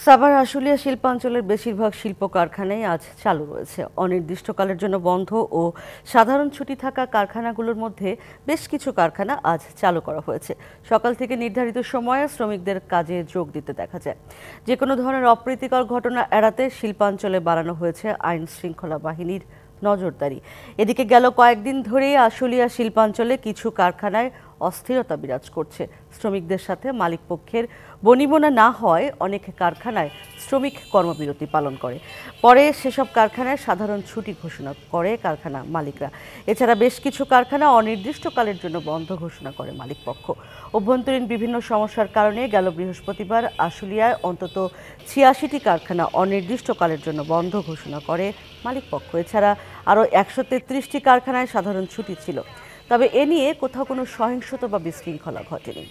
সাভার আশুলিয়া শিল্পাঞ্চলের বেশিরভাগ শিল্প কারখানাই আজ চালু রয়েছে। অনির্দিষ্টকালের জন্য বন্ধ ও সাধারণ ছুটি থাকা কারখানাগুলোর মধ্যে বেশ কিছু কারখানা আজ চালু করা হয়েছে। সকাল থেকে নির্ধারিত সময়ে শ্রমিকদের কাজে যোগ দিতে দেখা যায়। যে কোনো ধরনের অপ্রীতিকর ঘটনা এড়াতে শিল্পাঞ্চলে বাড়ানো হয়েছে আইন শৃঙ্খলা বাহিনীর নজরদারি। এদিকে গেল কয়েকদিন ধরেই আশুলিয়া শিল্পাঞ্চলে কিছু কারখানায় অস্থিরতা বিরাজ করছে। শ্রমিকদের সাথে মালিকপক্ষের বনিবনা না হয় অনেক কারখানায় শ্রমিক কর্মবিরতি পালন করে। পরে সেসব কারখানায় সাধারণ ছুটি ঘোষণা করে কারখানা মালিকরা। এছাড়া বেশ কিছু কারখানা অনির্দিষ্টকালের জন্য বন্ধ ঘোষণা করে মালিকপক্ষ। অভ্যন্তরীণ বিভিন্ন সমস্যার কারণে গেল বৃহস্পতিবার আশুলিয়ায় অন্তত ৮৬টি কারখানা অনির্দিষ্টকালের জন্য বন্ধ ঘোষণা করে মালিকপক্ষ। এছাড়া আরও ১৩৩টি কারখানায় সাধারণ ছুটি ছিল। তবে এ নিয়ে কোথাও কোনো সহিংসতা বা বিশৃঙ্খলা ঘটেনি।